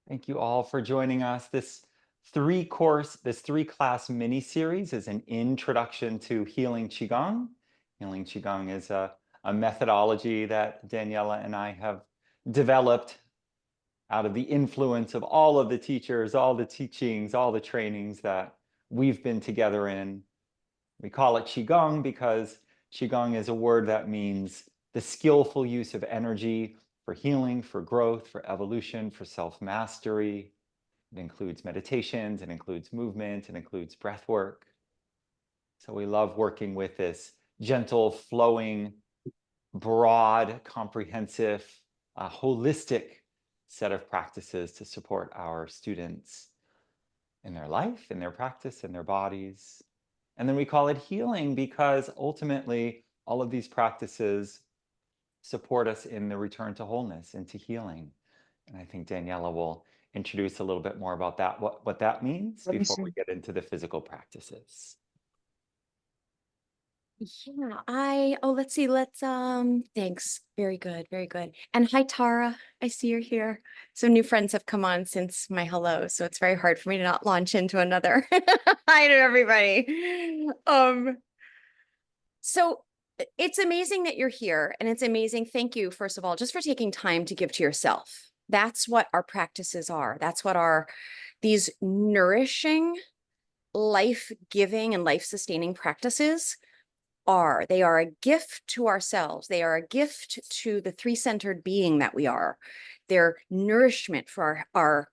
Thank you all for joining us. This three-class mini-series is an introduction to Healing Qigong. Healing Qigong is a methodology that Daniela and I have developed out of the influence of all of the teachers, all the teachings, all the trainings that we've been together in. We call it Qigong because Qigong is a word that means the skillful use of energy for healing, for growth, for evolution, for self-mastery. It includes meditations, it includes movement, it includes breath work. So we love working with this gentle, flowing, broad, comprehensive, holistic set of practices to support our students in their life, in their practice, in their bodies. And then we call it healing because ultimately all of these practices support us in the return to wholeness, into healing. And I think Daniela will introduce a little bit more about that, what that means Let me before see. we get into the physical practices. Yeah, let's see, thanks. Very good, very good. And hi, Tara. I see you're here. Some new friends have come on since my hello, so it's very hard for me to not launch into another. Hi to everybody. So it's amazing that you're here, and it's amazing. Thank you, first of all, just for taking time to give to yourself. That's what our practices are. That's what these nourishing, life-giving, and life-sustaining practices are. They are a gift to ourselves. They are a gift to the three-centered being that we are. They're nourishment for our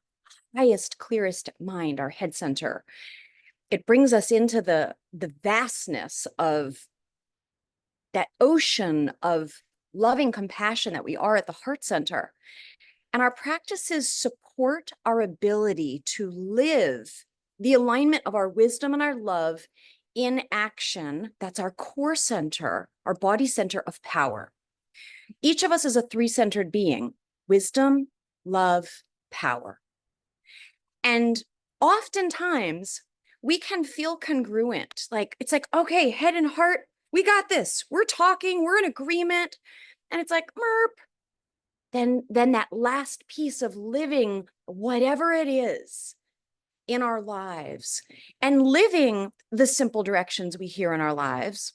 highest, clearest mind, our head center. It brings us into the vastness of that ocean of loving compassion that we are at the heart center. And our practices support our ability to live the alignment of our wisdom and our love in action. That's our core center, our body center of power. Each of us is a three-centered being: wisdom, love, power. And oftentimes we can feel congruent. Like, it's like, okay, head and heart, we got this. We're talking, we're in agreement. And it's like, merp. Then that last piece of living whatever it is in our lives and living the simple directions we hear in our lives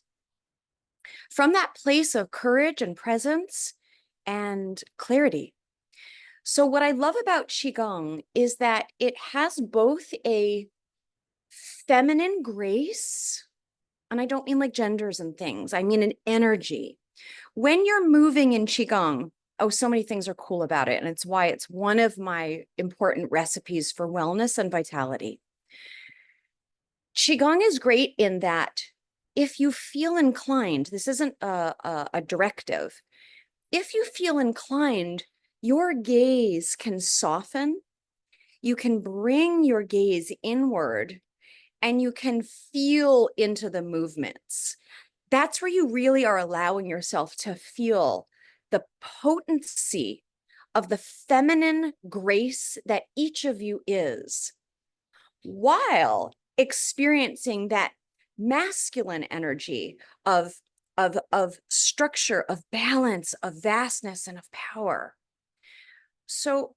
from that place of courage and presence and clarity. So what I love about Qigong is that it has both a feminine grace, and I don't mean like genders and things, I mean an energy. When you're moving in Qigong, oh, so many things are cool about it, and it's why it's one of my important recipes for wellness and vitality. Qigong is great in that if you feel inclined, this isn't a directive, if you feel inclined, your gaze can soften, you can bring your gaze inward, and you can feel into the movements. That's where you really are allowing yourself to feel the potency of the feminine grace that each of you is, while experiencing that masculine energy of structure, of balance, of vastness, and of power. So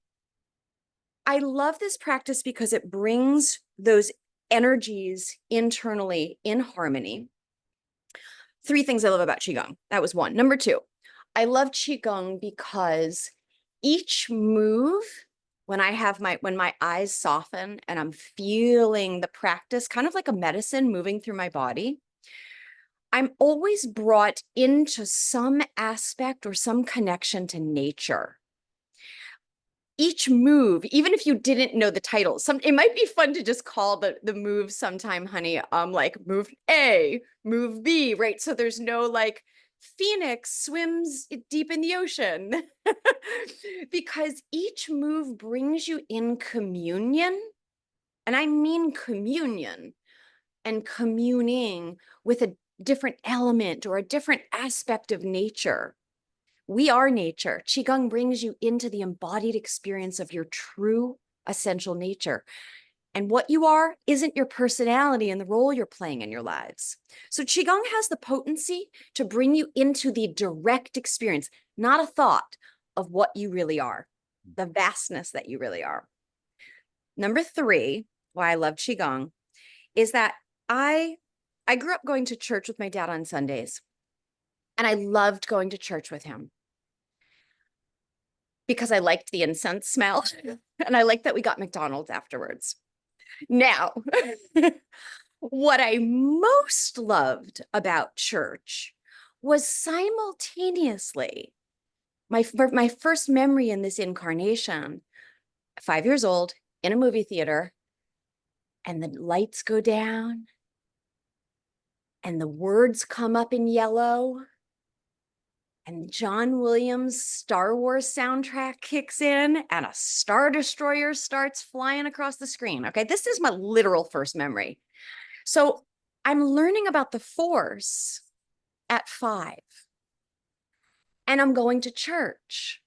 I love this practice because it brings those energies internally in harmony. Three things I love about Qigong. That was one. Number two, I love Qigong because each move, when my eyes soften and I'm feeling the practice, kind of like a medicine moving through my body, I'm always brought into some aspect or some connection to nature. Each move, even if you didn't know the title, it might be fun to just call the move sometime, honey, like move A, move B, right? So there's no like Phoenix swims deep in the ocean because each move brings you in communion. And I mean communion and communing with a different element or a different aspect of nature. We are nature. Qigong brings you into the embodied experience of your true essential nature. And what you are isn't your personality and the role you're playing in your lives. So Qigong has the potency to bring you into the direct experience, not a thought, of what you really are, the vastness that you really are. Number three, why I love Qigong, is that I grew up going to church with my dad on Sundays, and I loved going to church with him because I liked the incense smell and I liked that we got McDonald's afterwards. Now, what I most loved about church was simultaneously my first memory in this incarnation, 5 years old, in a movie theater, and the lights go down and the words come up in yellow and John Williams' Star Wars soundtrack kicks in and a Star Destroyer starts flying across the screen. Okay, this is my literal first memory. So I'm learning about the Force at 5, and I'm going to church.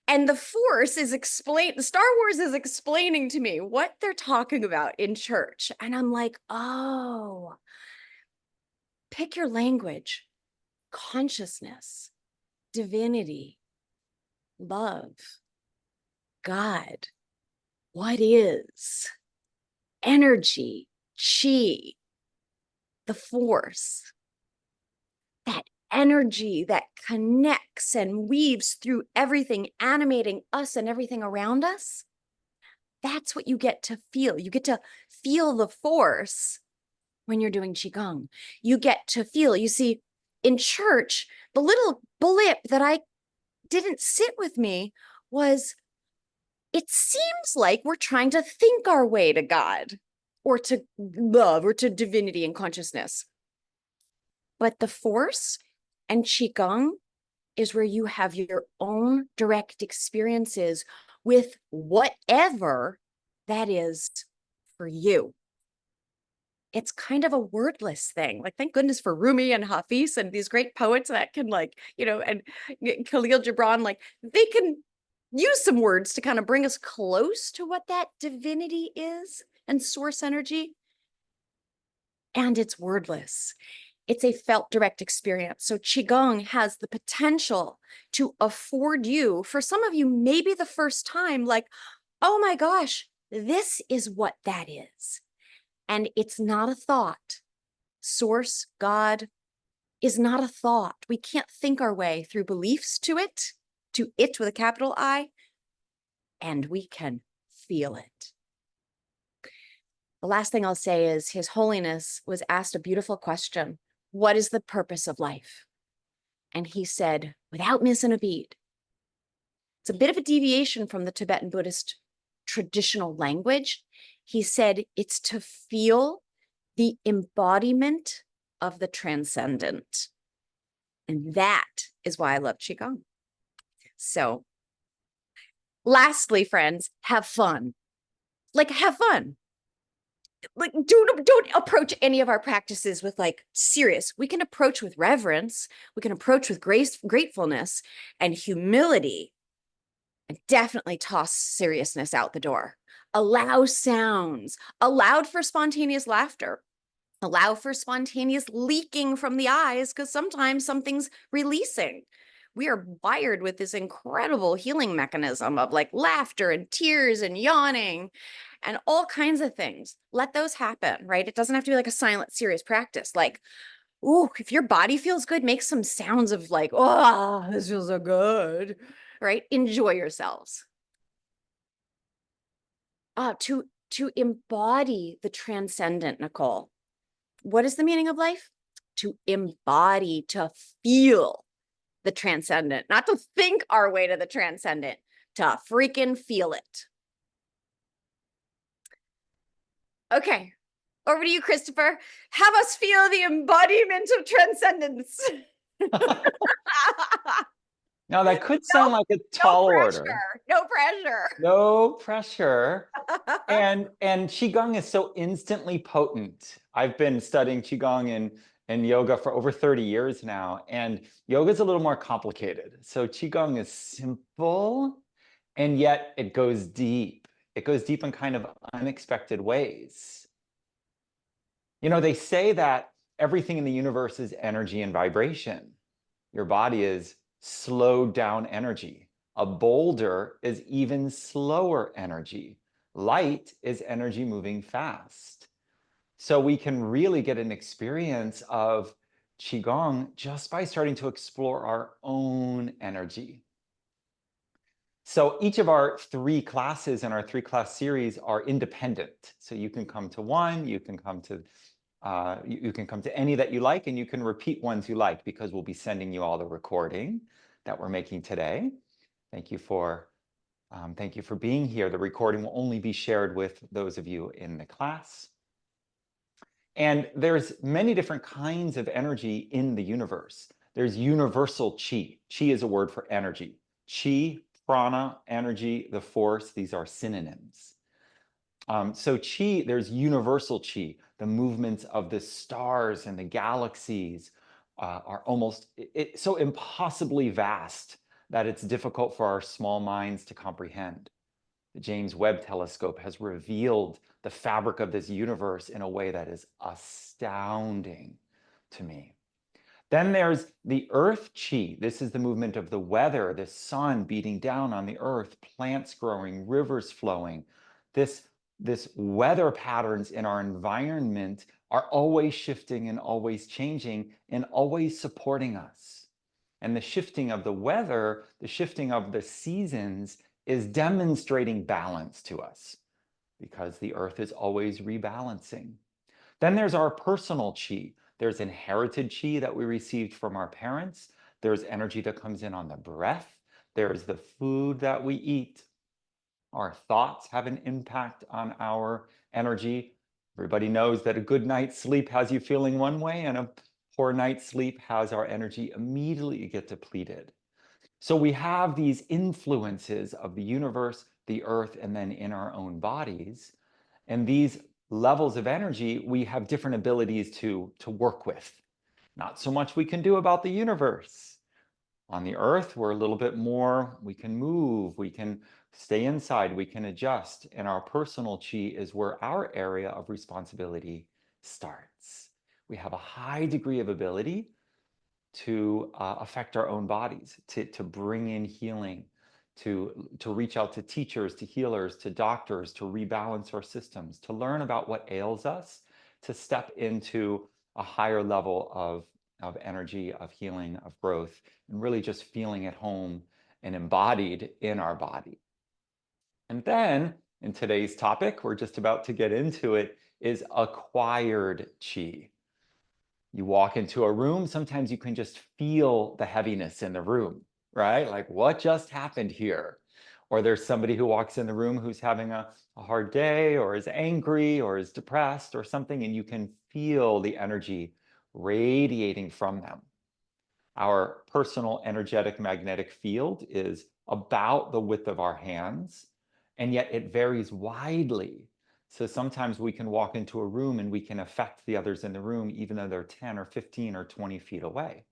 And the Force is Star Wars is explaining to me what they're talking about in church. And I'm like, oh, pick your language: consciousness, divinity, love, God, what is, energy, chi, the Force, that energy that connects and weaves through everything, animating us and everything around us. That's what you get to feel. You get to feel the Force when you're doing Qigong. You get to feel, you see, in church, the little blip that I didn't sit with me was, it seems like we're trying to think our way to God or to love or to divinity and consciousness. But the Force and Qigong is where you have your own direct experiences with whatever that is for you. It's kind of a wordless thing. Like, thank goodness for Rumi and Hafiz and these great poets that can, like, you know, and Khalil Gibran, like, they can use some words to kind of bring us close to what that divinity is and source energy. And it's wordless. It's a felt direct experience. So Qigong has the potential to afford you, for some of you, maybe the first time, like, oh my gosh, this is what that is. And it's not a thought. Source, God, is not a thought. We can't think our way through beliefs to it with a capital I, and we can feel it. The last thing I'll say is His Holiness was asked a beautiful question. What is the purpose of life? And he said, without missing a beat. It's a bit of a deviation from the Tibetan Buddhist traditional language. He said, it's to feel the embodiment of the transcendent. And that is why I love Qigong. So, lastly, friends, have fun. Like, have fun. Like, don't approach any of our practices with, like, serious. We can approach with reverence. We can approach with grace, gratefulness and humility, and definitely toss seriousness out the door. Allow sounds, allowed for spontaneous laughter, allow for spontaneous leaking from the eyes, because sometimes something's releasing. We are wired with this incredible healing mechanism of, like, laughter and tears and yawning and all kinds of things. Let those happen, right? It doesn't have to be like a silent, serious practice. Like, ooh, if your body feels good, make some sounds of, like, oh, this feels so good, right? Enjoy yourselves. To embody the transcendent, Nicole. What is the meaning of life? To embody, to feel the transcendent, not to think our way to the transcendent, to freaking feel it. Okay, over to you, Christopher. Have us feel the embodiment of transcendence. Now, that could sound like a tall order. No pressure. No pressure. And Qigong is so instantly potent. I've been studying Qigong and yoga for over 30 years now, and yoga is a little more complicated. So Qigong is simple, and yet it goes deep. It goes deep in kind of unexpected ways. You know, they say that everything in the universe is energy and vibration. Your body is slowed down energy. A boulder is even slower energy. Light is energy moving fast. So we can really get an experience of Qigong just by starting to explore our own energy. So each of our 3 classes in our 3-class series are independent. So you can come to one, you can come to any that you like, and you can repeat ones you like because we'll be sending you all the recording that we're making today. Thank you for being here. The recording will only be shared with those of you in the class. And there's many different kinds of energy in the universe. There's universal chi. Chi is a word for energy. Chi, prana, energy, the force, these are synonyms. So chi, there's universal chi. The movements of the stars and the galaxies are almost so impossibly vast that it's difficult for our small minds to comprehend. The James Webb Telescope has revealed the fabric of this universe in a way that is astounding to me. Then there's the earth chi. This is the movement of the weather, the sun beating down on the earth, plants growing, rivers flowing. This weather patterns in our environment are always shifting and always changing and always supporting us. And the shifting of the weather, the shifting of the seasons is demonstrating balance to us because the earth is always rebalancing. Then there's our personal chi. There's inherited chi that we received from our parents. There's energy that comes in on the breath. There's the food that we eat. Our thoughts have an impact on our energy. Everybody knows that a good night's sleep has you feeling one way, and a poor night's sleep has our energy immediately get depleted. So we have these influences of the universe, the earth, and then in our own bodies. And these levels of energy, we have different abilities to work with. Not so much we can do about the universe. On the earth, we're a little bit more, we can move, we can stay inside, we can adjust. And our personal chi is where our area of responsibility starts. We have a high degree of ability to affect our own bodies, to bring in healing, to reach out to teachers, to healers, to doctors, to rebalance our systems, to learn about what ails us, to step into a higher level of energy, of healing, of growth, and really just feeling at home and embodied in our body. And then in today's topic, we're just about to get into it, is acquired chi. You walk into a room, sometimes you can just feel the heaviness in the room, right? Like, what just happened here? Or there's somebody who walks in the room who's having a hard day, or is angry, or is depressed, or something, and you can feel the energy radiating from them. Our personal energetic magnetic field is about the width of our hands, and yet it varies widely. So sometimes we can walk into a room and we can affect the others in the room, even though they're 10 or 15 or 20 feet away.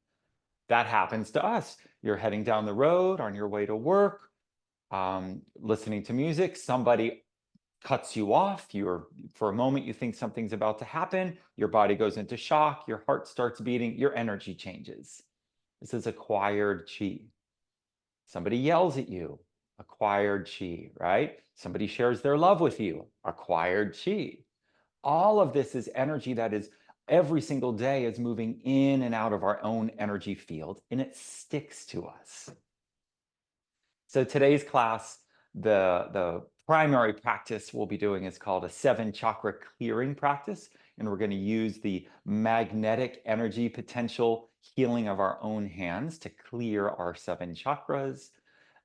That happens to us. You're heading down the road on your way to work, listening to music. Somebody cuts you off. For a moment, you think something's about to happen. Your body goes into shock. Your heart starts beating. Your energy changes. This is acquired chi. Somebody yells at you, acquired chi, right? Somebody shares their love with you, acquired chi. All of this is energy that is every single day is moving in and out of our own energy field, and it sticks to us. So today's class, the primary practice we'll be doing is called a 7-chakra clearing practice. And we're going to use the magnetic energy potential healing of our own hands to clear our 7 chakras.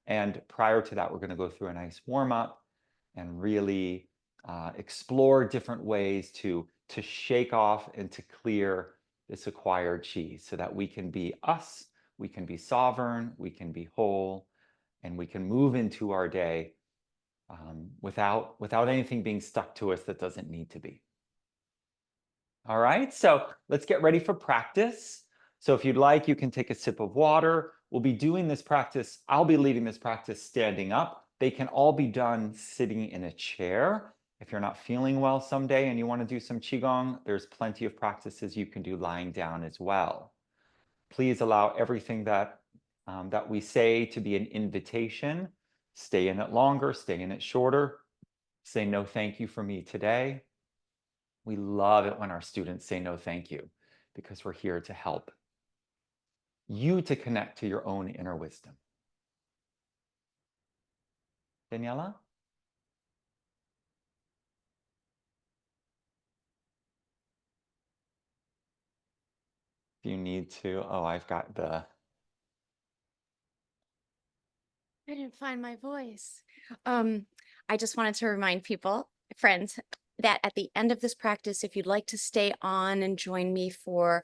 And prior to that, we're going to go through a nice warm up and really explore different ways to shake off and to clear this acquired chi so that we can be us, we can be sovereign, we can be whole, and we can move into our day without anything being stuck to us that doesn't need to be. All right, so let's get ready for practice. So if you'd like, you can take a sip of water. We'll be doing this practice. I'll be leading this practice standing up. They can all be done sitting in a chair. If you're not feeling well someday and you want to do some Qigong, there's plenty of practices you can do lying down as well. Please allow everything that we say to be an invitation. Stay in it longer, stay in it shorter. say no thank you for me today. We love it when our students say no thank you because we're here to help you to connect to your own inner wisdom. Daniela? If you need to, oh, I've got the. I didn't find my voice. I just wanted to remind people, friends, that at the end of this practice, if you'd like to stay on and join me for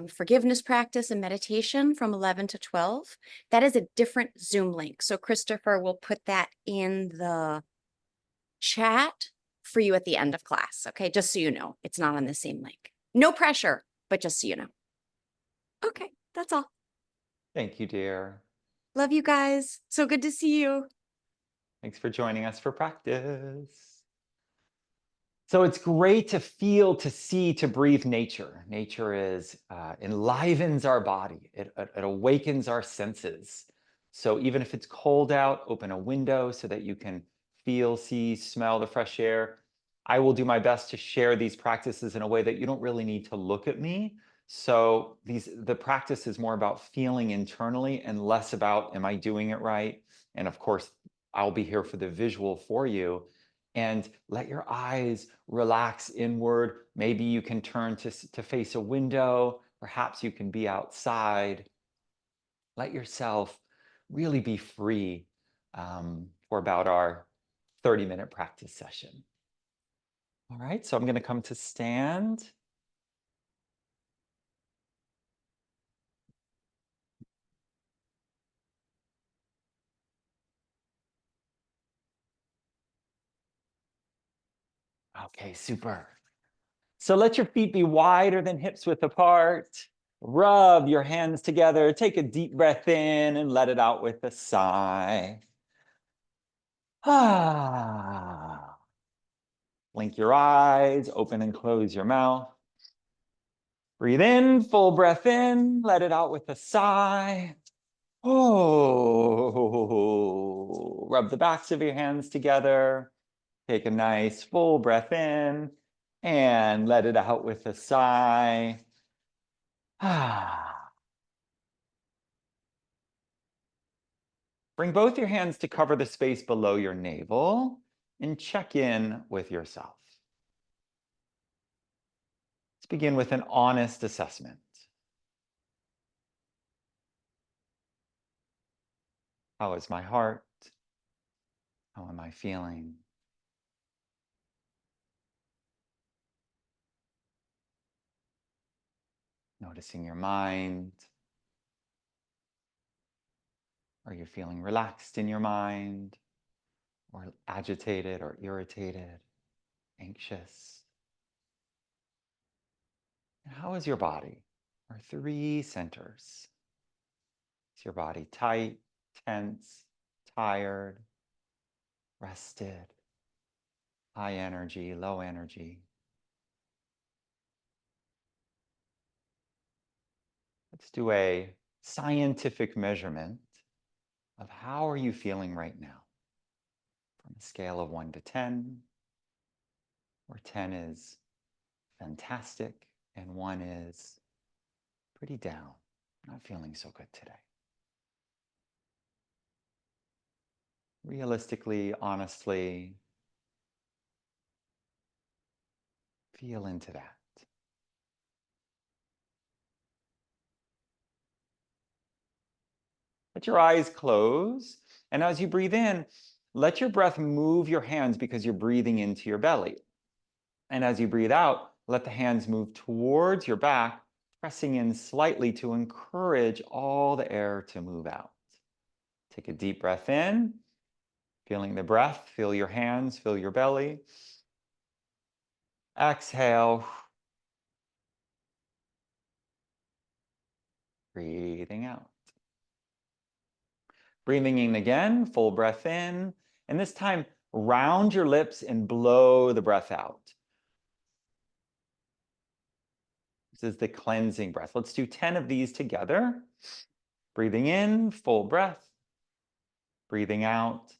forgiveness practice and meditation from 11 to 12, that is a different Zoom link. So Christopher will put that in the chat for you at the end of class. Okay, just so you know, it's not on the same link. No pressure, but just so you know. Okay, that's all. Thank you, dear. Love you guys. So good to see you. Thanks for joining us for practice. So it's great to feel, to see, to breathe nature. Nature enlivens our body. It awakens our senses. So even if it's cold out, open a window so that you can feel, see, smell the fresh air. I will do my best to share these practices in a way that you don't really need to look at me. So the practice is more about feeling internally and less about, am I doing it right? And of course, I'll be here for the visual for you. And let your eyes relax inward. Maybe you can turn to face a window. Perhaps you can be outside. Let yourself really be free for about our 30-minute practice session. All right, so I'm going to come to stand. Okay, super. So let your feet be wider than hips width apart. Rub your hands together. Take a deep breath in and let it out with a sigh. Ah. Blink your eyes, open and close your mouth. Breathe in, full breath in, let it out with a sigh. Oh, rub the backs of your hands together. Take a nice full breath in and let it out with a sigh. Ah. Bring both your hands to cover the space below your navel and check in with yourself. Let's begin with an honest assessment. How is my heart? How am I feeling? Noticing your mind. Are you feeling relaxed in your mind? Or agitated or irritated? Anxious? And how is your body? Our three centers. Is your body tight, tense, tired, rested, high energy, low energy? Let's do a scientific measurement of how are you feeling right now from a scale of 1 to 10, where 10 is fantastic and 1 is pretty down, not feeling so good today. Realistically, honestly, feel into that. Let your eyes close. And as you breathe in, let your breath move your hands because you're breathing into your belly. And as you breathe out, let the hands move towards your back, pressing in slightly to encourage all the air to move out. Take a deep breath in, feeling the breath, feel your hands, feel your belly. Exhale. Breathing out. Breathing in again, full breath in. And this time, round your lips and blow the breath out. This is the cleansing breath. Let's do 10 of these together. Breathing in, full breath. Breathing out.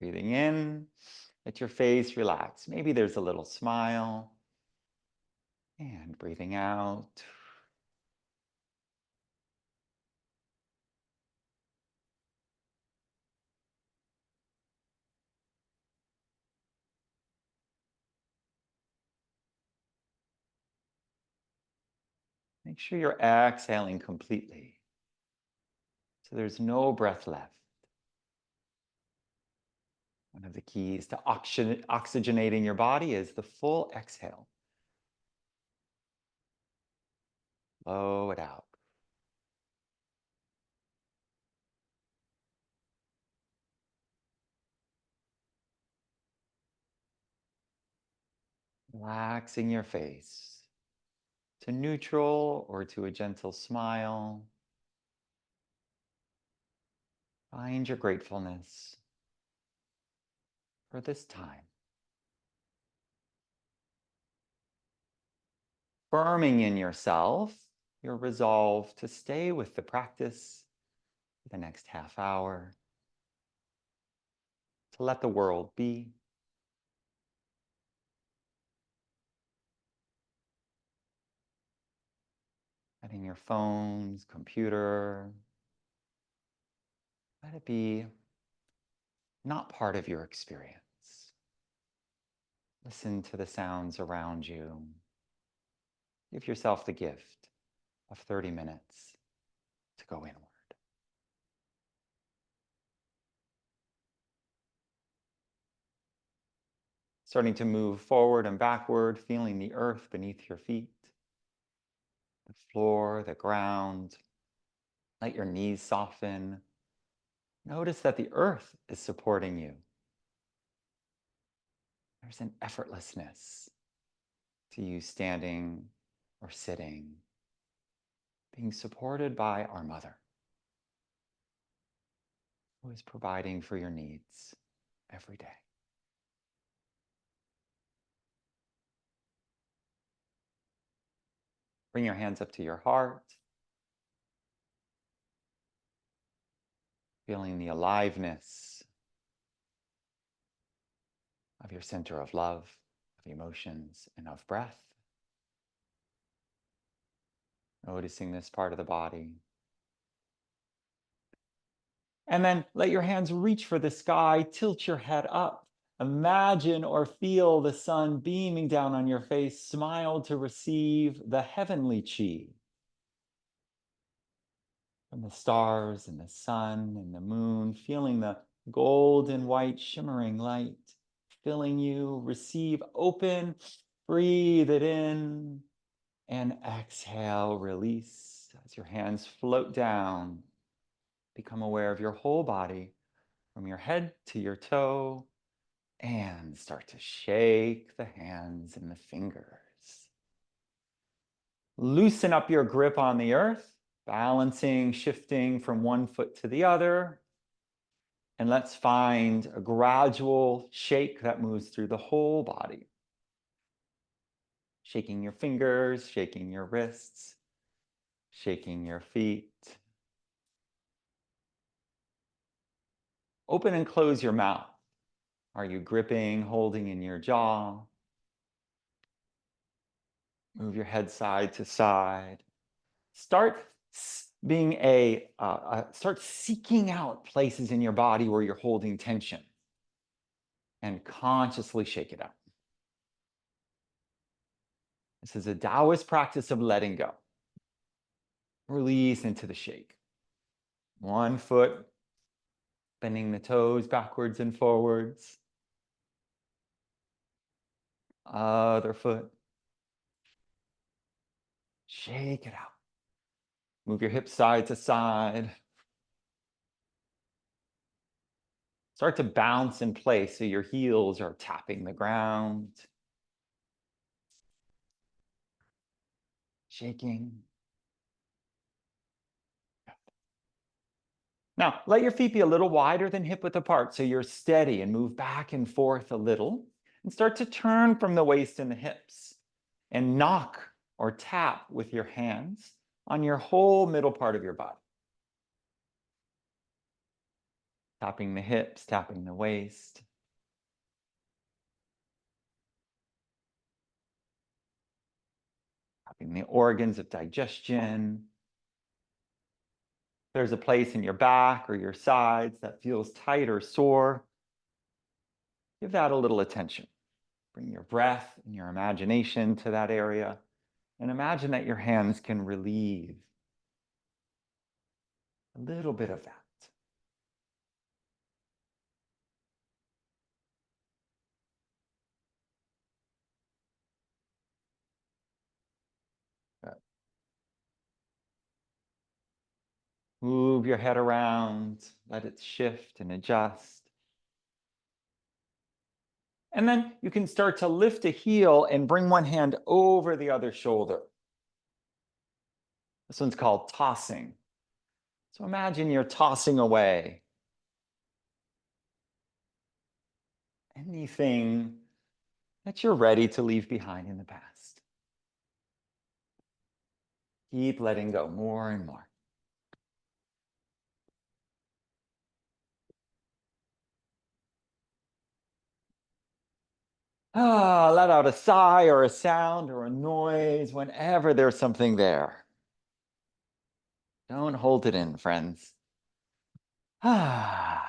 Breathing in, let your face relax. Maybe there's a little smile. And breathing out. Make sure you're exhaling completely. So there's no breath left. One of the keys to oxygenating your body is the full exhale. Blow it out. Relaxing your face to neutral or to a gentle smile. Find your gratefulness for this time. Firming in yourself your resolve to stay with the practice for the next half hour, to let the world be. Letting your phones, computer, let it be not part of your experience. Listen to the sounds around you. Give yourself the gift of 30 minutes to go inward. Starting to move forward and backward, feeling the earth beneath your feet, the floor, the ground. Let your knees soften. Notice that the earth is supporting you. There's an effortlessness to you standing or sitting, being supported by our mother, who is providing for your needs every day. Bring your hands up to your heart, feeling the aliveness of your center of love, of emotions, and of breath. Noticing this part of the body. And then let your hands reach for the sky, tilt your head up. Imagine or feel the sun beaming down on your face. Smile to receive the heavenly chi from the stars and the sun and the moon, feeling the golden white shimmering light filling you. Receive, open, breathe it in, and exhale, release as your hands float down. Become aware of your whole body from your head to your toe, and start to shake the hands and the fingers. Loosen up your grip on the earth, balancing, shifting from one foot to the other. And let's find a gradual shake that moves through the whole body. Shaking your fingers, shaking your wrists, shaking your feet. Open and close your mouth. Are you gripping, holding in your jaw? Move your head side to side. Start start seeking out places in your body where you're holding tension and consciously shake it out. This is a Taoist practice of letting go. Release into the shake. One foot, bending the toes backwards and forwards. Other foot. Shake it out. Move your hips side to side. Start to bounce in place so your heels are tapping the ground. Shaking. Now, let your feet be a little wider than hip width apart so you're steady and move back and forth a little. And start to turn from the waist and the hips and knock or tap with your hands on your whole middle part of your body. Tapping the hips, tapping the waist. Tapping the organs of digestion. If there's a place in your back or your sides that feels tight or sore, give that a little attention. Bring your breath and your imagination to that area and imagine that your hands can relieve a little bit of that. Good. Move your head around, let it shift and adjust. And then you can start to lift a heel and bring one hand over the other shoulder. This one's called tossing. So imagine you're tossing away anything that you're ready to leave behind in the past. Keep letting go more and more. Let out a sigh or a sound or a noise whenever there's something there. Don't hold it in, friends. Ah.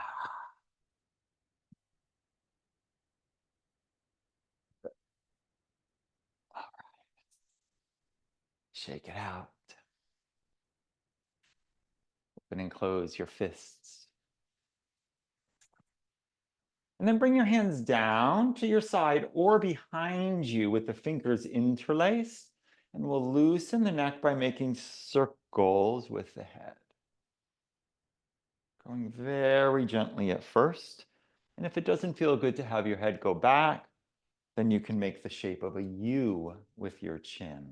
Shake it out. Open and close your fists. And then bring your hands down to your side or behind you with the fingers interlaced. And we'll loosen the neck by making circles with the head. Going very gently at first. And if it doesn't feel good to have your head go back, then you can make the shape of a U with your chin.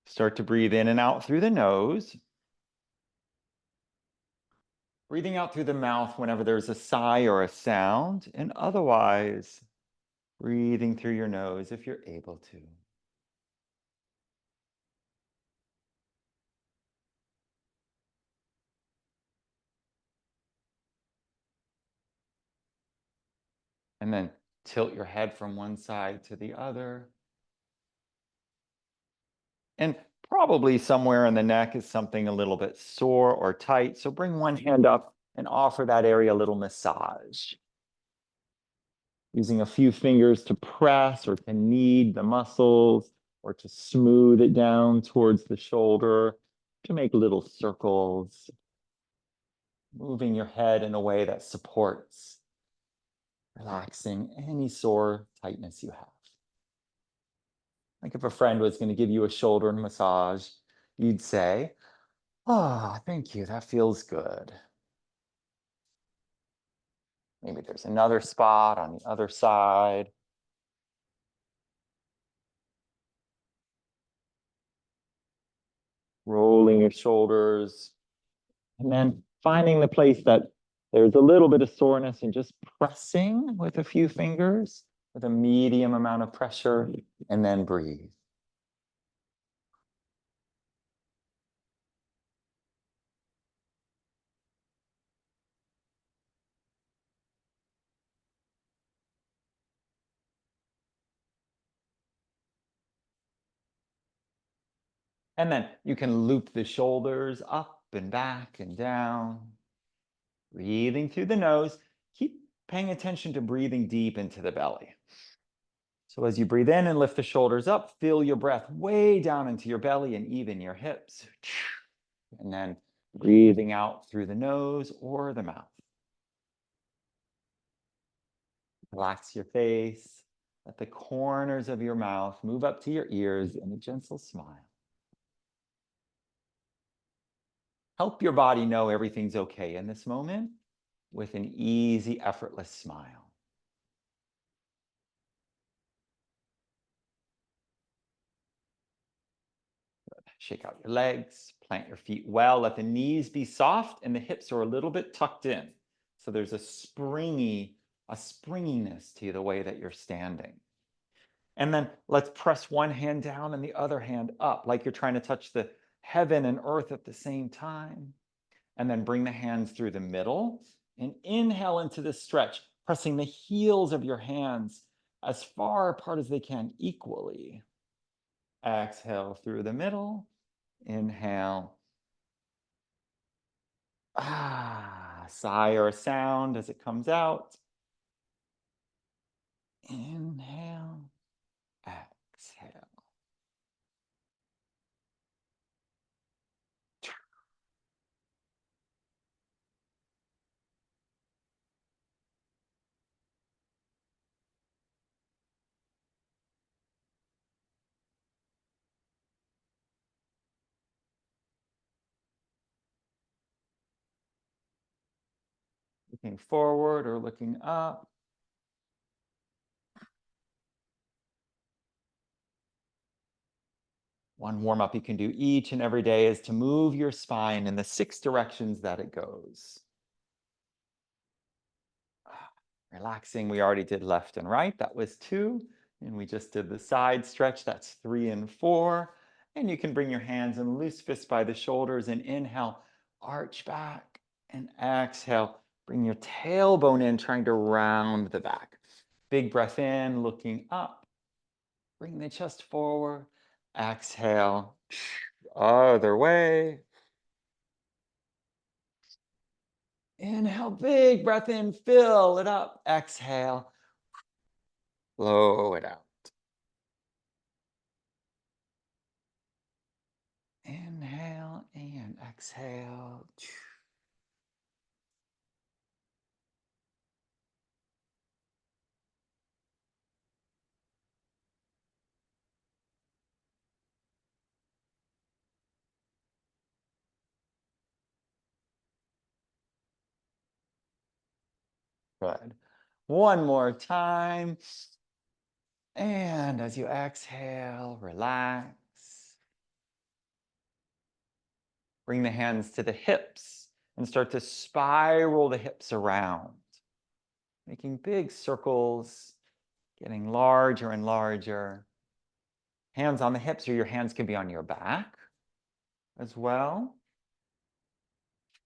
Start to breathe in and out through the nose. Breathing out through the mouth whenever there's a sigh or a sound, and otherwise breathing through your nose if you're able to. And then tilt your head from one side to the other. And probably somewhere in the neck is something a little bit sore or tight. So bring one hand up and offer that area a little massage. Using a few fingers to press or to knead the muscles or to smooth it down towards the shoulder, to make little circles. Moving your head in a way that supports, relaxing any sore tightness you have. Like if a friend was going to give you a shoulder massage, you'd say, "Oh, thank you, that feels good." Maybe there's another spot on the other side. Rolling your shoulders, and then finding the place that there's a little bit of soreness and just pressing with a few fingers with a medium amount of pressure, and then breathe. And then you can loop the shoulders up and back and down. Breathing through the nose. Keep paying attention to breathing deep into the belly. So as you breathe in and lift the shoulders up, feel your breath way down into your belly and even your hips. And then breathing out through the nose or the mouth. Relax your face. Let the corners of your mouth move up to your ears in a gentle smile. Help your body know everything's okay in this moment with an easy, effortless smile. Shake out your legs, plant your feet well, let the knees be soft and the hips are a little bit tucked in. So there's a springiness to the way that you're standing. And then let's press one hand down and the other hand up, like you're trying to touch the heaven and earth at the same time. And then bring the hands through the middle and inhale into this stretch, pressing the heels of your hands as far apart as they can equally. Exhale through the middle. Inhale. Sigh or a sound as it comes out. Inhale. Exhale. Looking forward or looking up. One warm up you can do each and every day is to move your spine in the 6 directions that it goes. Relaxing, we already did left and right. That was 2. And we just did the side stretch. That's 3 and 4. And you can bring your hands in loose fists by the shoulders and inhale, arch back, and exhale. Bring your tailbone in, trying to round the back. Big breath in, looking up. Bring the chest forward. Exhale. Other way. Inhale, big breath in, fill it up. Exhale. Blow it out. Inhale and exhale. Good. One more time. And as you exhale, relax. Bring the hands to the hips and start to spiral the hips around, making big circles, getting larger and larger. Hands on the hips, or your hands can be on your back as well.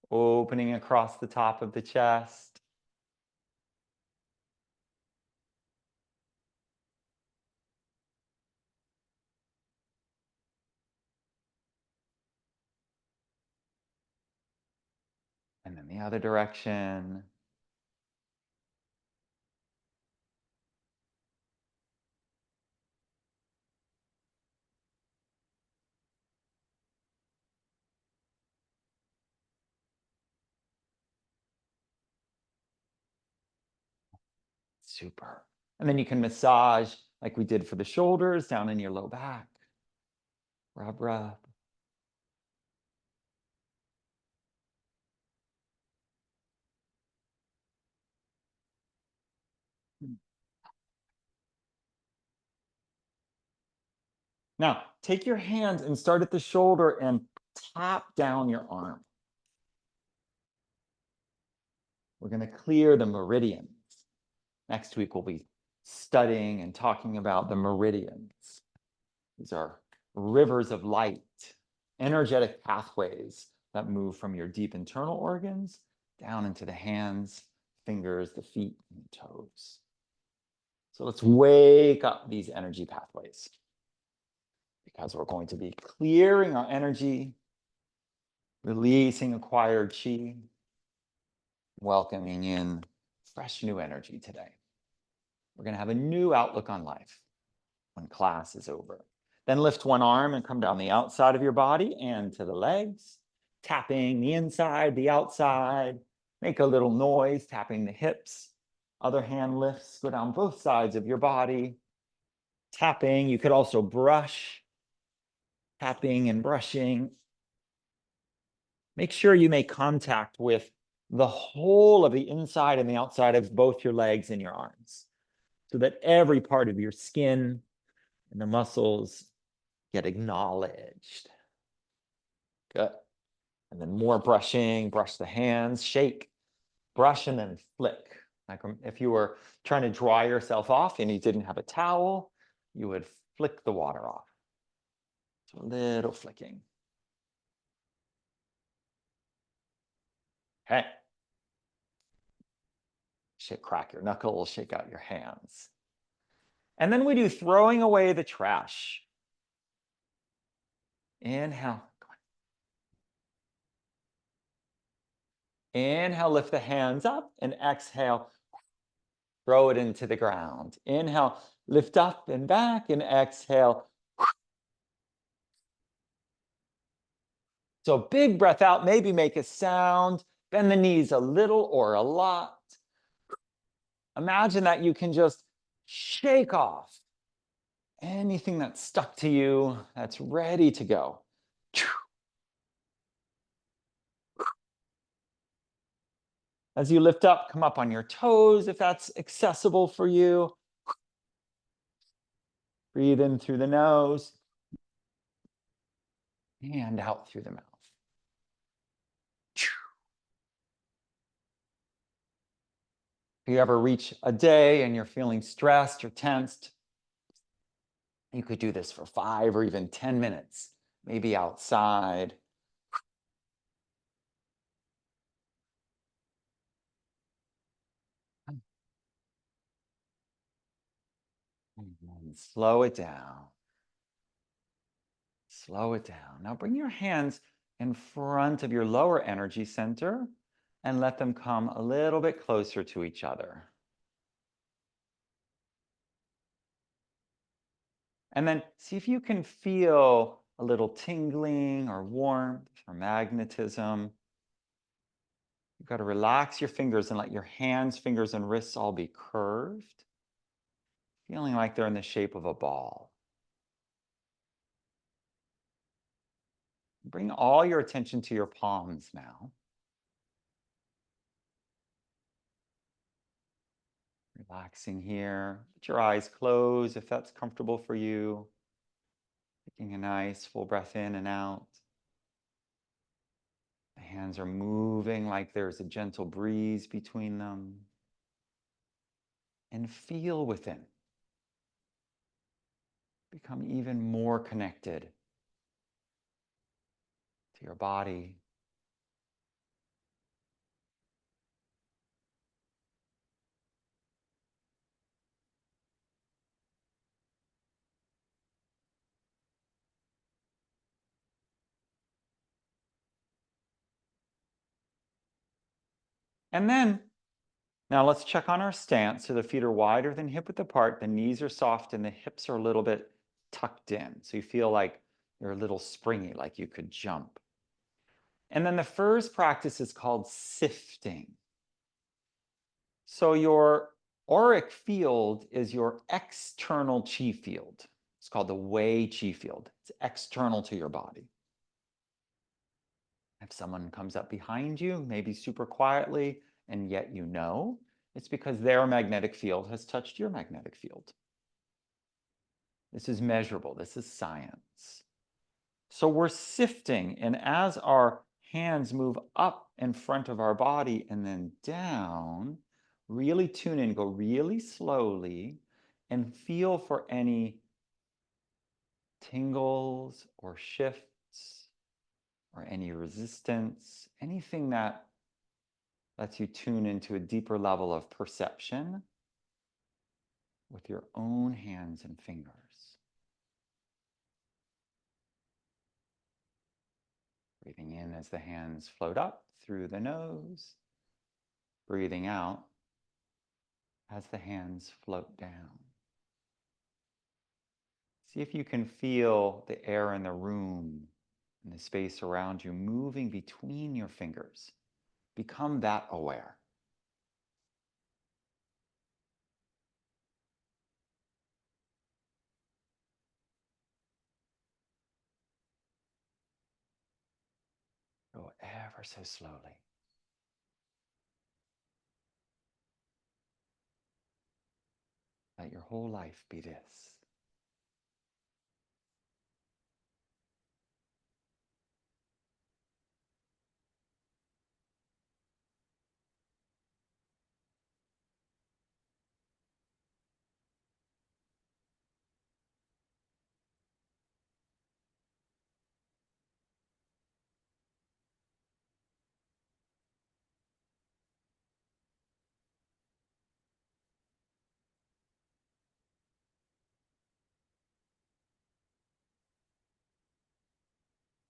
Opening across the top of the chest. And then the other direction. Super. And then you can massage like we did for the shoulders down in your low back. Rub, rub. Now, take your hands and start at the shoulder and tap down your arm. We're going to clear the meridians. Next week, we'll be studying and talking about the meridians. These are rivers of light, energetic pathways that move from your deep internal organs down into the hands, fingers, the feet, and the toes. So let's wake up these energy pathways, because we're going to be clearing our energy, releasing acquired chi, welcoming in fresh new energy today. We're going to have a new outlook on life when class is over. Then lift one arm and come down the outside of your body and to the legs, tapping the inside, the outside. Make a little noise, tapping the hips. Other hand lifts, go down both sides of your body, tapping. You could also brush, tapping and brushing. Make sure you make contact with the whole of the inside and the outside of both your legs and your arms, so that every part of your skin and the muscles get acknowledged. Good. And then more brushing, brush the hands, shake, brush, and then flick. Like if you were trying to dry yourself off and you didn't have a towel, you would flick the water off. So a little flicking. Okay. Crack your knuckles, shake out your hands. And then we do throwing away the trash. Inhale. Inhale, lift the hands up, and exhale, throw it into the ground. Inhale, lift up and back, and exhale. So big breath out, maybe make a sound, bend the knees a little or a lot. Imagine that you can just shake off anything that's stuck to you, that's ready to go. As you lift up, come up on your toes if that's accessible for you. Breathe in through the nose and out through the mouth. If you ever reach a day and you're feeling stressed or tensed, you could do this for 5 or even 10 minutes, maybe outside. And slow it down. Slow it down. Now bring your hands in front of your lower energy center and let them come a little bit closer to each other. And then see if you can feel a little tingling or warmth or magnetism. You've got to relax your fingers and let your hands, fingers, and wrists all be curved, feeling like they're in the shape of a ball. Bring all your attention to your palms now. Relaxing here. Let your eyes close if that's comfortable for you. Taking a nice full breath in and out. The hands are moving like there's a gentle breeze between them. And feel within. Become even more connected to your body. And then, now let's check on our stance. So the feet are wider than hip width apart, the knees are soft, and the hips are a little bit tucked in. So you feel like you're a little springy, like you could jump. And then the first practice is called sifting. So your auric field is your external chi field. It's called the Wei chi field. It's external to your body. If someone comes up behind you, maybe super quietly, and yet you know, it's because their magnetic field has touched your magnetic field. This is measurable. This is science. So we're sifting, and as our hands move up in front of our body and then down, really tune in, go really slowly, and feel for any tingles or shifts or any resistance, anything that lets you tune into a deeper level of perception with your own hands and fingers. Breathing in as the hands float up through the nose. Breathing out as the hands float down. See if you can feel the air in the room and the space around you moving between your fingers. Become that aware. Go ever so slowly. Let your whole life be this.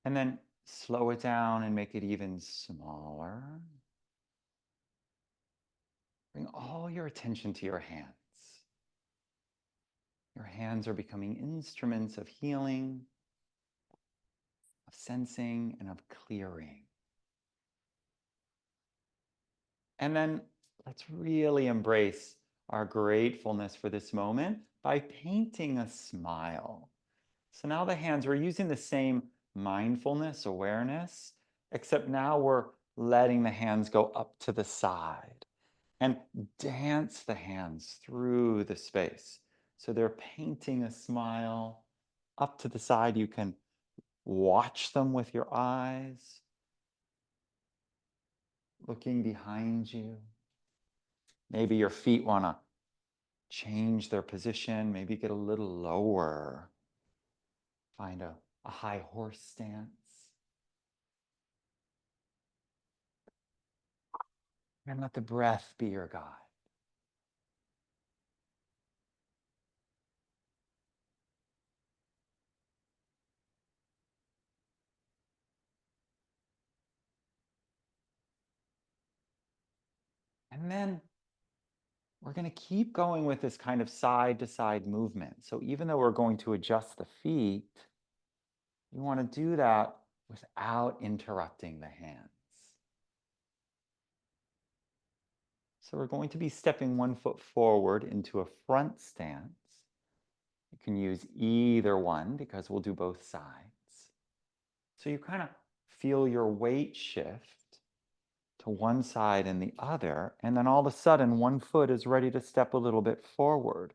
And then slow it down and make it even smaller. Bring all your attention to your hands. Your hands are becoming instruments of healing, of sensing, and of clearing. And then let's really embrace our gratefulness for this moment by painting a smile. So now the hands, we're using the same mindfulness, awareness, except now we're letting the hands go up to the side and dance the hands through the space. So they're painting a smile up to the side. You can watch them with your eyes, looking behind you. Maybe your feet want to change their position, maybe get a little lower. Find a high horse stance. And let the breath be your guide. And then we're going to keep going with this kind of side to side movement. So even though we're going to adjust the feet, you want to do that without interrupting the hands. So we're going to be stepping one foot forward into a front stance. You can use either one because we'll do both sides. So you kind of feel your weight shift to one side and the other, and then all of a sudden one foot is ready to step a little bit forward.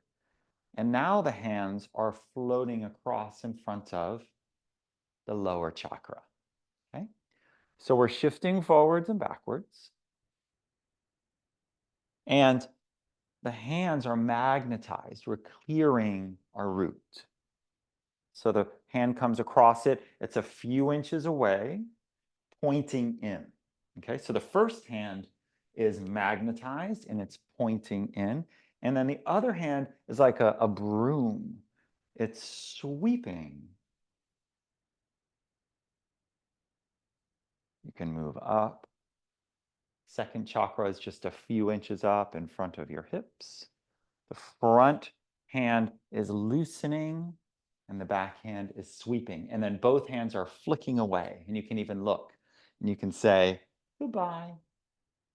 And now the hands are floating across in front of the lower chakra. Okay? So we're shifting forwards and backwards. And the hands are magnetized. We're clearing our root. So the hand comes across it. It's a few inches away, pointing in. Okay, so the first hand is magnetized and it's pointing in. And then the other hand is like a broom. It's sweeping. You can move up. Second chakra is just a few inches up in front of your hips. The front hand is loosening and the back hand is sweeping. And then both hands are flicking away. And you can even look and you can say, goodbye.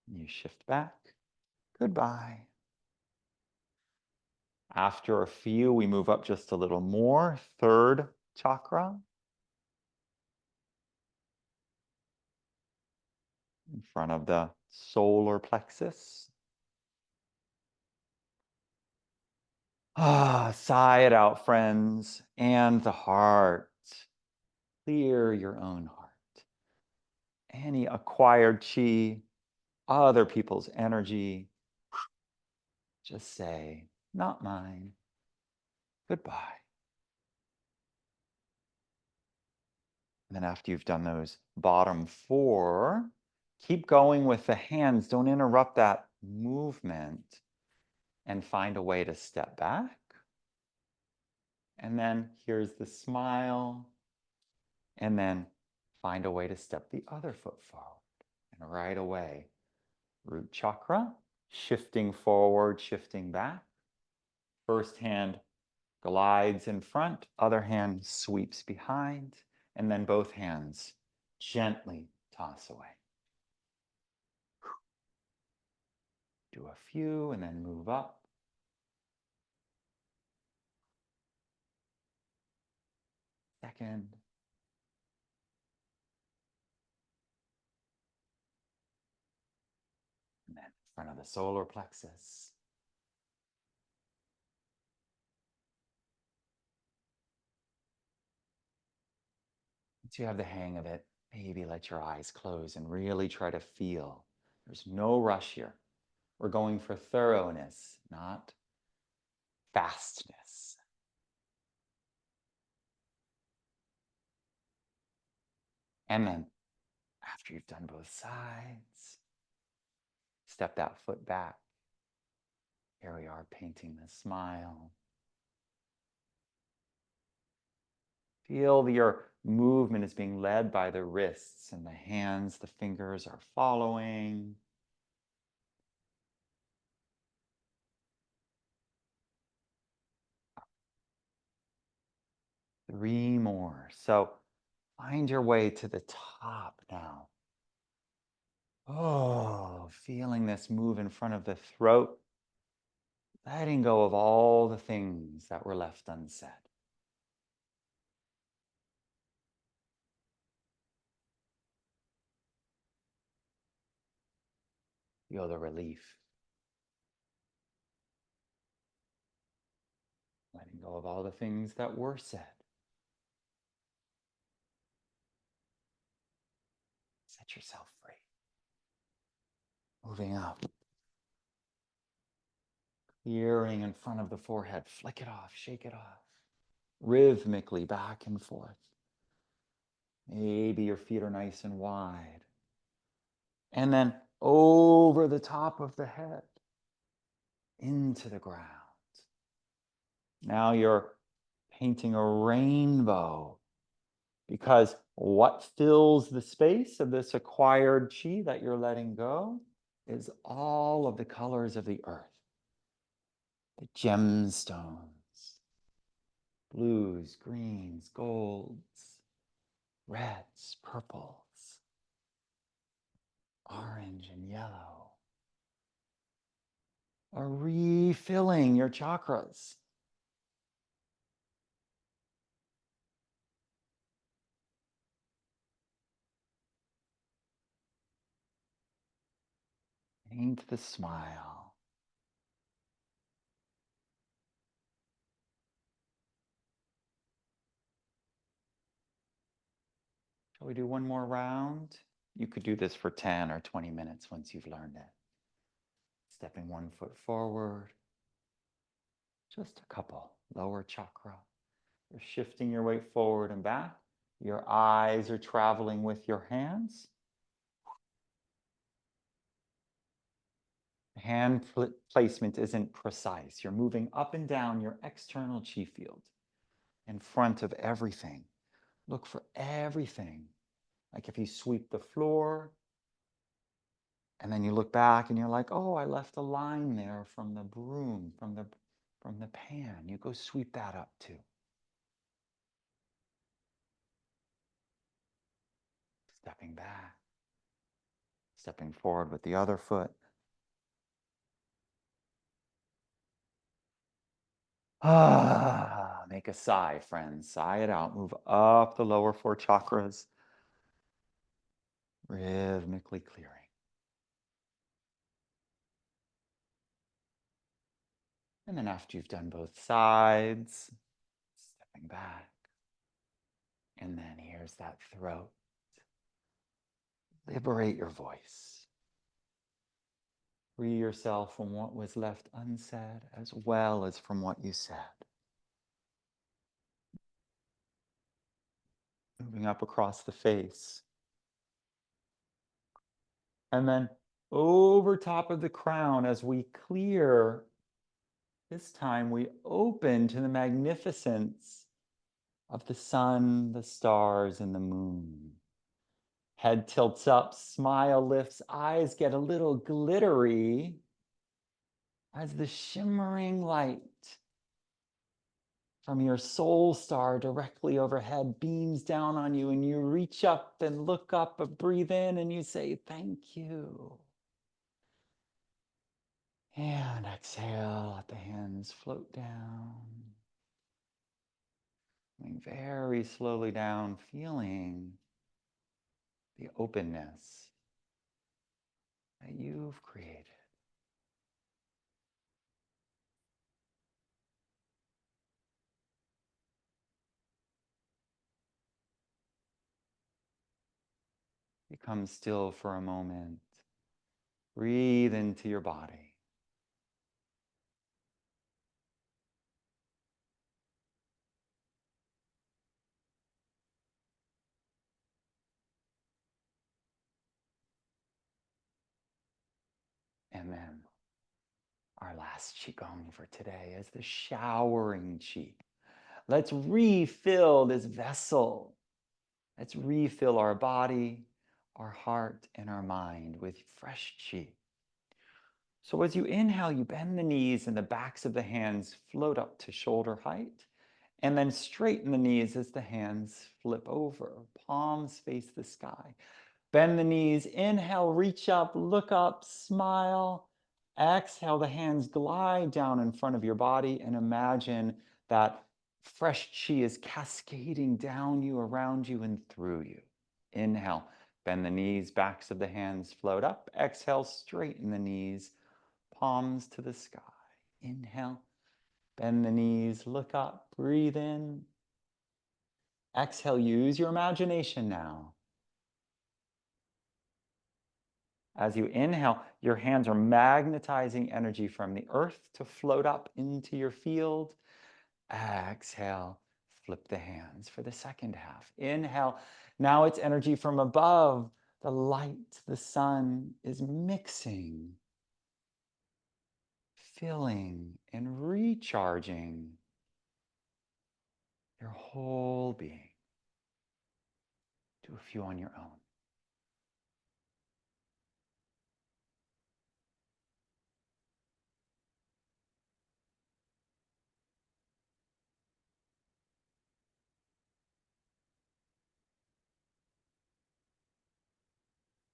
And you shift back, goodbye. After a few, we move up just a little more. Third chakra. In front of the solar plexus. Sigh it out, friends. And the heart. Clear your own heart. Any acquired chi, other people's energy. Just say, not mine. Goodbye. And then after you've done those bottom four, keep going with the hands. Don't interrupt that movement and find a way to step back. And then here's the smile. And then find a way to step the other foot forward. And right away, root chakra, shifting forward, shifting back. First hand glides in front, other hand sweeps behind, and then both hands gently toss away. Do a few and then move up. Second. And then in front of the solar plexus. Once you have the hang of it, maybe let your eyes close and really try to feel. There's no rush here. We're going for thoroughness, not fastness. And then after you've done both sides, step that foot back. Here we are painting the smile. Feel your movement is being led by the wrists and the hands, the fingers are following. Three more. So find your way to the top now. Oh, feeling this move in front of the throat, letting go of all the things that were left unsaid. Feel the relief. Letting go of all the things that were said. Set yourself free. Moving up. Clearing in front of the forehead. Flick it off, shake it off. Rhythmically back and forth. Maybe your feet are nice and wide. And then over the top of the head. Into the ground. Now you're painting a rainbow, because what fills the space of this acquired chi that you're letting go is all of the colors of the earth. The gemstones, blues, greens, golds, reds, purples, orange and yellow, are refilling your chakras. Paint the smile. Shall we do one more round? You could do this for 10 or 20 minutes once you've learned it. Stepping one foot forward. Just a couple. Lower chakra. You're shifting your weight forward and back. Your eyes are traveling with your hands. Hand placement isn't precise. You're moving up and down your external chi field in front of everything. Look for everything. Like if you sweep the floor and then you look back and you're like, oh, I left a line there from the broom, from the pan. You go sweep that up too. Stepping back, stepping forward with the other foot. Ah, make a sigh, friends. Sigh it out. Move up the lower four chakras, rhythmically clearing. And then after you've done both sides, stepping back. And then here's that throat. Liberate your voice. Free yourself from what was left unsaid as well as from what you said. Moving up across the face. And then over top of the crown as we clear. This time we open to the magnificence of the sun, the stars, and the moon. Head tilts up, smile lifts, eyes get a little glittery as the shimmering light from your soul star directly overhead beams down on you, and you reach up and look up, breathe in, and you say, thank you. And exhale, let the hands float down. Going very slowly down, feeling the openness that you've created. Become still for a moment. Breathe into your body. And then our last Qigong for today is the showering Qi. Let's refill this vessel Let's refill our body, our heart, and our mind with fresh chi. So as you inhale, you bend the knees and the backs of the hands float up to shoulder height. And then straighten the knees as the hands flip over. Palms face the sky. Bend the knees. Inhale, reach up, look up, smile. Exhale, the hands glide down in front of your body and imagine that fresh chi is cascading down you, around you, and through you. Inhale, bend the knees, backs of the hands float up. Exhale, straighten the knees, palms to the sky. Inhale, bend the knees, look up, breathe in. Exhale, use your imagination now. As you inhale, your hands are magnetizing energy from the earth to float up into your field. Exhale, flip the hands for the second half. Inhale, now it's energy from above. The light, the sun is mixing, filling, and recharging your whole being. Do a few on your own.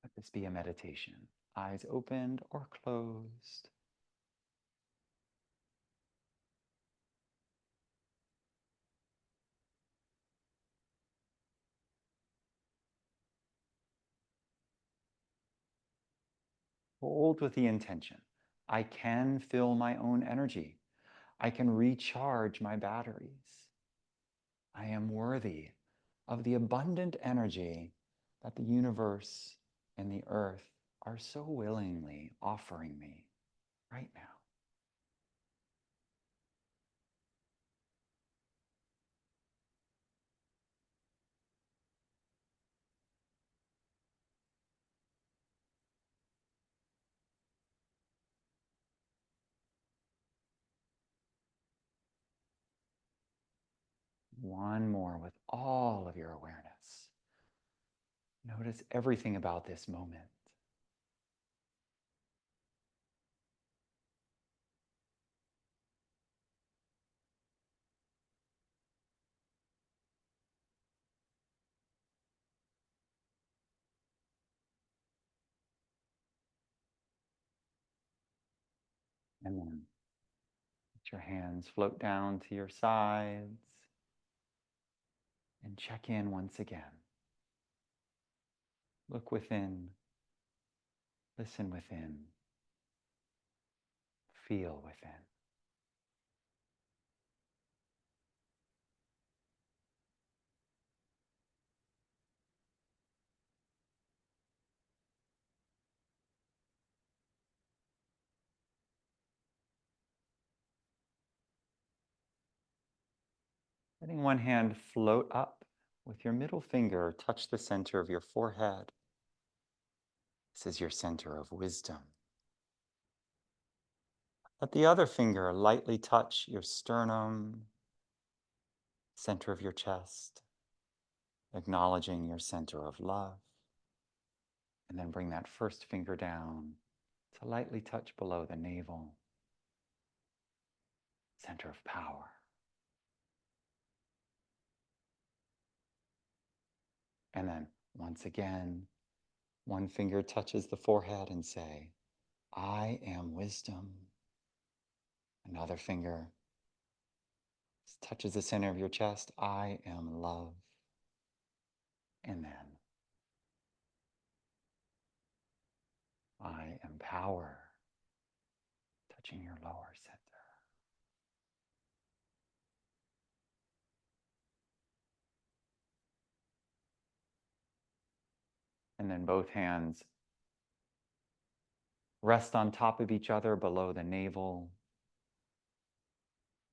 Let this be a meditation. Eyes opened or closed. Hold with the intention. I can fill my own energy. I can recharge my batteries. I am worthy of the abundant energy that the universe and the earth are so willingly offering me right now. One more with all of your awareness. Notice everything about this moment. And then let your hands float down to your sides and check in once again. Look within, listen within, feel within. Letting one hand float up with your middle finger, touch the center of your forehead. This is your center of wisdom. Let the other finger lightly touch your sternum, center of your chest, acknowledging your center of love. And then bring that first finger down to lightly touch below the navel, center of power. And then once again, one finger touches the forehead and say, I am wisdom. Another finger touches the center of your chest. I am love. And then I am power, touching your lower center. And then both hands rest on top of each other below the navel.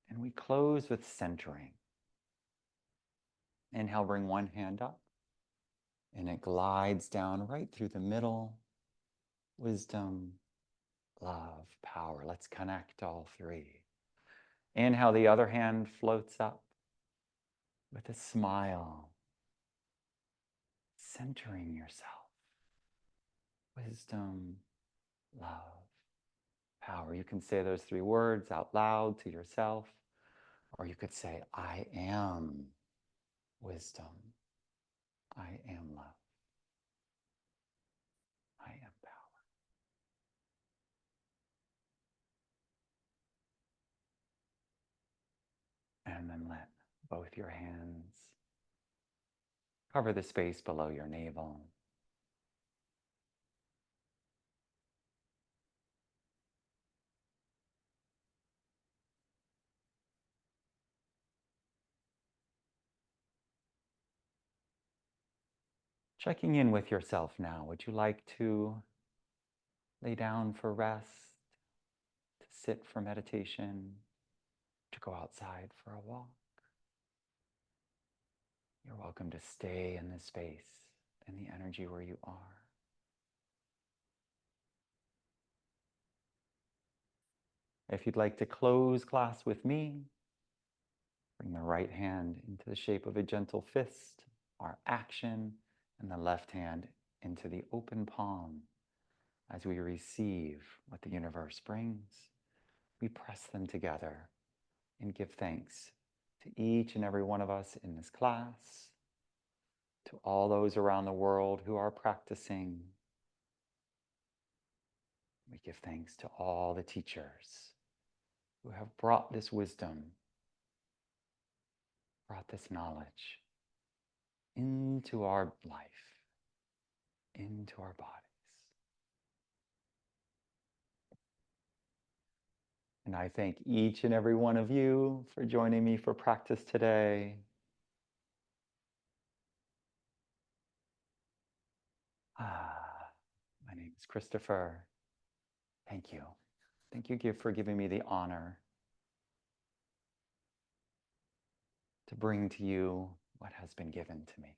And we close with centering. Inhale, bring one hand up. And it glides down right through the middle. Wisdom, love, power. Let's connect all three. Inhale, the other hand floats up with a smile. centering yourself. Wisdom, love, power. You can say those three words out loud to yourself, or you could say, I am wisdom. I am love. I am power. And then let both your hands cover the space below your navel. Checking in with yourself now. Would you like to lay down for rest, to sit for meditation, to go outside for a walk? You're welcome to stay in this space, in the energy where you are. If you'd like to close class with me, bring the right hand into the shape of a gentle fist, our action, and the left hand into the open palm. As we receive what the universe brings, we press them together and give thanks to each and every one of us in this class, to all those around the world who are practicing. We give thanks to all the teachers who have brought this wisdom, brought this knowledge into our life, into our bodies. And I thank each and every one of you for joining me for practice today. My name is Christopher. Thank you. Thank you for giving me the honor to bring to you what has been given to me.